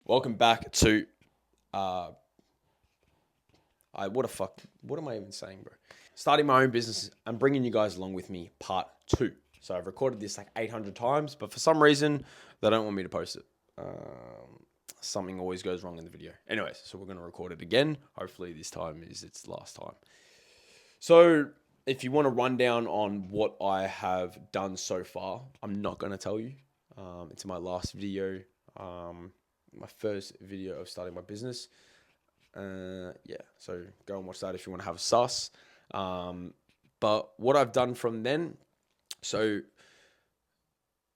Welcome back to what am I even saying, bro? Starting my own business and bringing you guys along with me, part 2. So I've recorded this like 800 times, but for some reason they don't want me to post it. Something always goes wrong in the video. Anyways, so we're going to record it again. Hopefully this time is its last time. So if you want a rundown on what I have done so far, I'm not going to tell you. It's my last video. My first video of starting my business. So go and watch that if you want to have a sus. But what I've done from then, so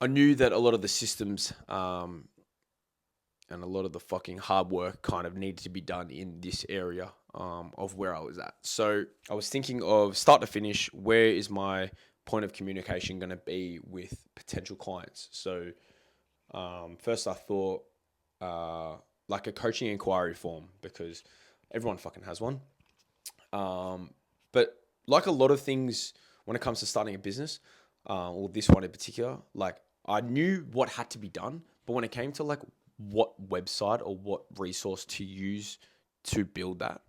I knew that a lot of the systems and a lot of the fucking hard work kind of needed to be done in this area of where I was at. So I was thinking of start to finish, where is my point of communication going to be with potential clients? So first I thought like a coaching inquiry form, because everyone fucking has one. But like a lot of things when it comes to starting a business, or this one in particular, like I knew what had to be done, but when it came to like what website or what resource to use to build that,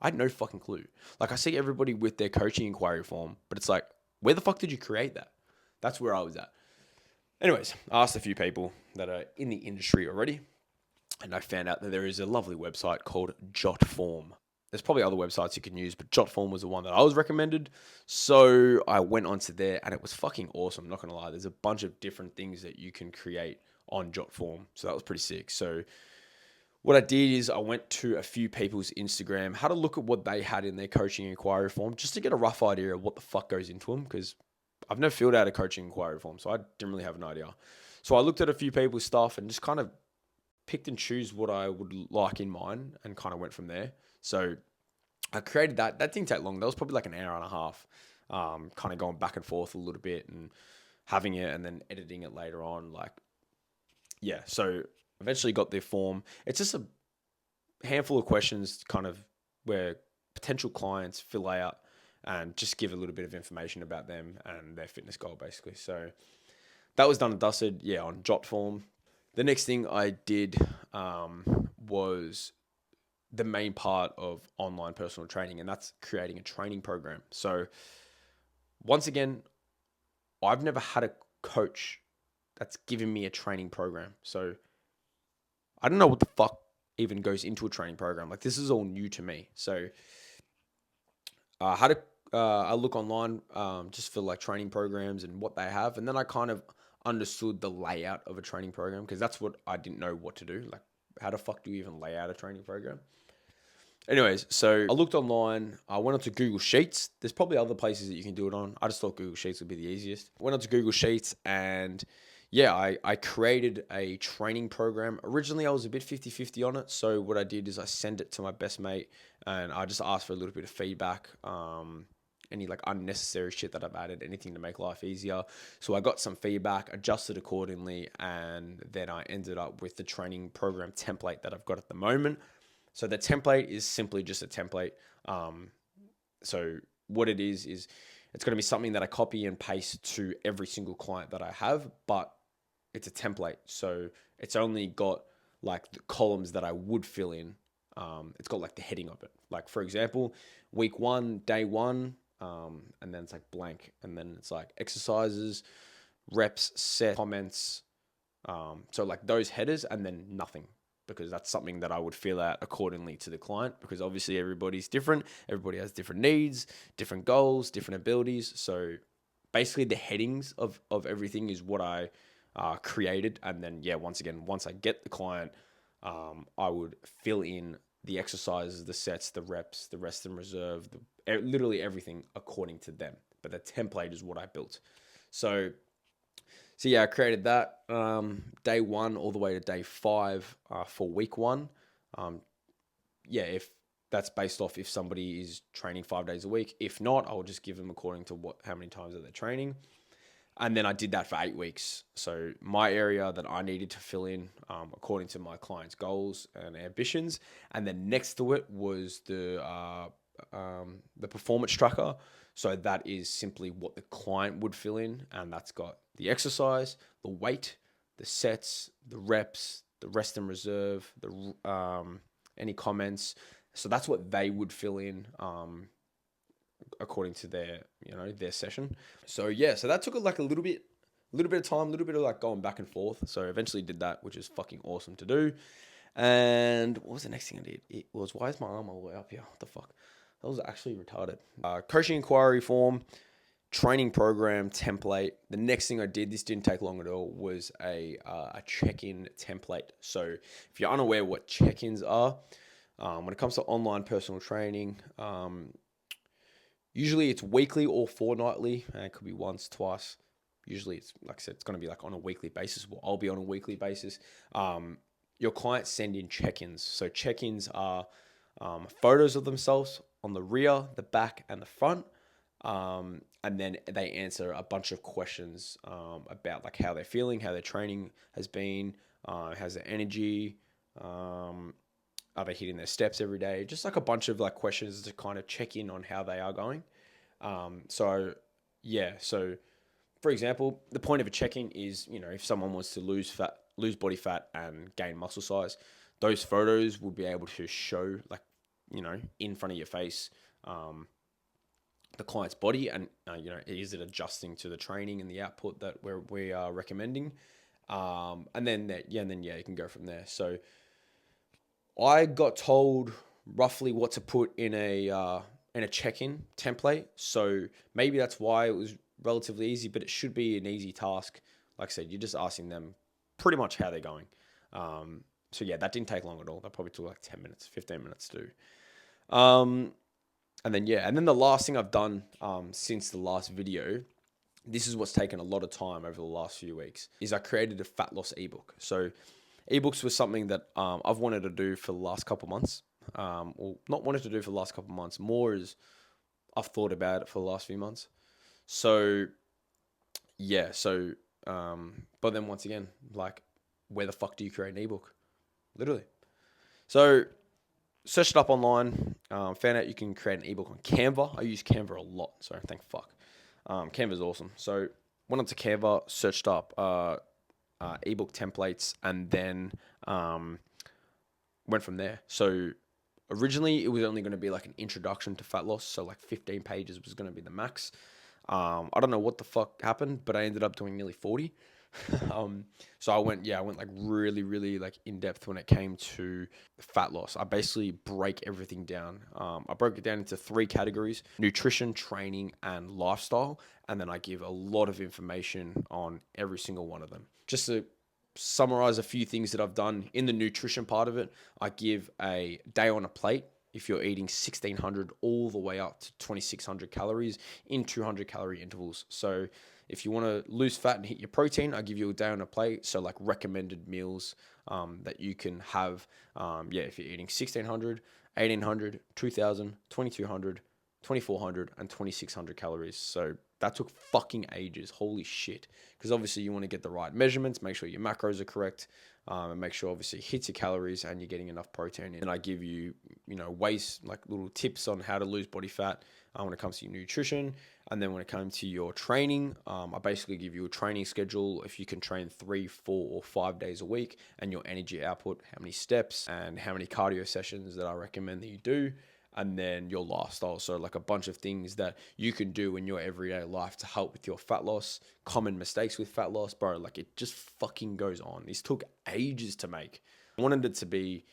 I had no fucking clue. Like I see everybody with their coaching inquiry form, but it's like, where the fuck did you create that? That's where I was at. Anyways, I asked a few people that are in the industry already, and I found out that there is a lovely website called Jotform. There's probably other websites you can use, but Jotform was the one that I was recommended. So I went onto there and it was fucking awesome. I'm not going to lie. There's a bunch of different things that you can create on Jotform. So that was pretty sick. So what I did is I went to a few people's Instagram, had a look at what they had in their coaching inquiry form, just to get a rough idea of what the fuck goes into them, because I've never filled out a coaching inquiry form, so I didn't really have an idea. So I looked at a few people's stuff and just kind of picked and choose what I would like in mine and kind of went from there. So I created that. That didn't take long. That was probably like an hour and a half, kind of going back and forth a little bit and having it and then editing it later on. Yeah. So eventually got their form. It's just a handful of questions kind of where potential clients fill out and just give a little bit of information about them and their fitness goal, basically. So that was done and dusted, yeah, on Jotform. The next thing I did was the main part of online personal training, and that's creating a training program. So once again, I've never had a coach that's given me a training program. So I don't know what the fuck even goes into a training program. Like this is all new to me. So I look online just for like training programs and what they have, and then I kind of understood the layout of a training program, because that's what I didn't know what to do. Like, how the fuck do you even lay out a training program? Anyways, so I looked online. I went onto Google Sheets. There's probably other places that you can do it on. I just thought Google Sheets would be the easiest. Went onto Google Sheets and yeah, I created a training program. Originally, I was a bit 50-50 on it. So what I did is I sent it to my best mate and I just asked for a little bit of feedback. Any like unnecessary shit that I've added, anything to make life easier. So I got some feedback, adjusted accordingly, and then I ended up with the training program template that I've got at the moment. So the template is simply just a template. So what it is it's going to be something that I copy and paste to every single client that I have, but it's a template. So it's only got like the columns that I would fill in. It's got like the heading of it. Like for example, week 1, day 1, and then it's like blank. And then it's like exercises, reps, set, comments. So like those headers and then nothing, because that's something that I would fill out accordingly to the client, because obviously everybody's different. Everybody has different needs, different goals, different abilities. So basically the headings of everything is what I created. And then, yeah, once again, once I get the client, I would fill in the exercises, the sets, the reps, the rest and reserve, literally everything according to them. But the template is what I built. So yeah, I created that day 1 all the way to day 5 for week 1. Yeah, if that's based off if somebody is training 5 days a week. If not, I will just give them according to how many times that they're training. And then I did that for 8 weeks. So my area that I needed to fill in according to my client's goals and ambitions. And then next to it was the performance tracker. So that is simply what the client would fill in, and that's got the exercise, the weight, the sets, the reps, the rest and reserve, any comments. So that's what they would fill in according to their their session. So yeah, so that took like a little bit of time, a little bit of like going back and forth. So eventually did that, which is fucking awesome to do. And what was the next thing I did? It was, why is my arm all the way up here? What the fuck? That was actually retarded. Coaching inquiry form, training program template. The next thing I did, this didn't take long at all, was a check-in template. So if you're unaware what check-ins are, when it comes to online personal training, usually it's weekly or fortnightly. It could be once, twice. Usually it's, like I said, it's going to be like on a weekly basis. Well, I'll be on a weekly basis. Your clients send in check-ins. So check-ins are photos of themselves on the rear, the back, and the front. And then they answer a bunch of questions about like how they're feeling, how their training has been, how's their energy, are they hitting their steps every day? Just like a bunch of like questions to kind of check in on how they are going. So for example, the point of a check-in is, if someone wants to lose body fat and gain muscle size, those photos will be able to show like, in front of your face, the client's body, and is it adjusting to the training and the output that we are recommending, and then you can go from there. So I got told roughly what to put in a check-in template, so maybe that's why it was relatively easy, but it should be an easy task. Like I said, you're just asking them pretty much how they're going. So yeah, that didn't take long at all. That probably took like 10 minutes, 15 minutes to do. And then the last thing I've done since the last video, this is what's taken a lot of time over the last few weeks, is I created a fat loss ebook. So ebooks was something that I've wanted to do for the last couple of months. Or not wanted to do for the last couple of months, more as I've thought about it for the last few months. So yeah, but then once again, like, where the fuck do you create an ebook? Literally. So searched it up online, found out you can create an ebook on Canva. I use Canva a lot, so thank fuck. Canva's awesome. So went onto Canva, searched up ebook templates, and then went from there. So originally it was only going to be like an introduction to fat loss, so like 15 pages was going to be the max. I don't know what the fuck happened, but I ended up doing nearly 40. So I went like really, really like in depth when it came to fat loss. I basically break everything down. I broke it down into 3 categories: nutrition, training, and lifestyle. And then I give a lot of information on every single one of them. Just to summarize a few things that I've done in the nutrition part of it, I give a day on a plate. If you're eating 1,600 all the way up to 2,600 calories in 200 calorie intervals. So if you want to lose fat and hit your protein, I give you a day on a plate. So like recommended meals that you can have. If you're eating 1,600, 1,800, 2,000, 2,200, 2,400, and 2,600 calories. So that took fucking ages. Holy shit. Because obviously you want to get the right measurements, make sure your macros are correct, and make sure obviously it hits your calories and you're getting enough protein in. And I give you, ways, like little tips on how to lose body fat when it comes to your nutrition. And then when it comes to your training, I basically give you a training schedule. If you can train 3, 4, or 5 days a week, and your energy output, how many steps and how many cardio sessions that I recommend that you do. And then your lifestyle. So like a bunch of things that you can do in your everyday life to help with your fat loss, common mistakes with fat loss, bro. Like it just fucking goes on. This took ages to make. I wanted it to be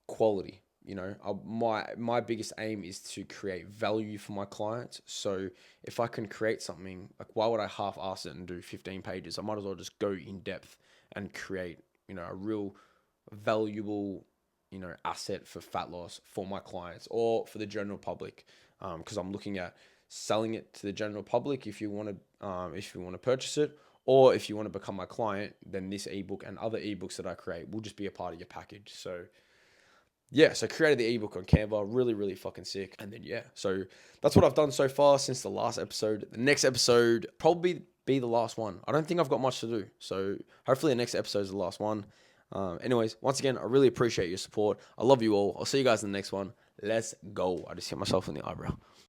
quality. My biggest aim is to create value for my clients. So if I can create something, like why would I half-ass it and do 15 pages? I might as well just go in depth and create, a real valuable asset for fat loss for my clients or for the general public, because I'm looking at selling it to the general public. If you want to purchase it, or if you want to become my client, then this ebook and other ebooks that I create will just be a part of your package. So yeah, so created the ebook on Canva, really, really fucking sick. And then so that's what I've done so far since the last episode. The next episode probably be the last one. I don't think I've got much to do, so hopefully the next episode is the last one. Anyways, once again, I really appreciate your support. I love you all. I'll see you guys in the next one. Let's go. I just hit myself in the eyebrow.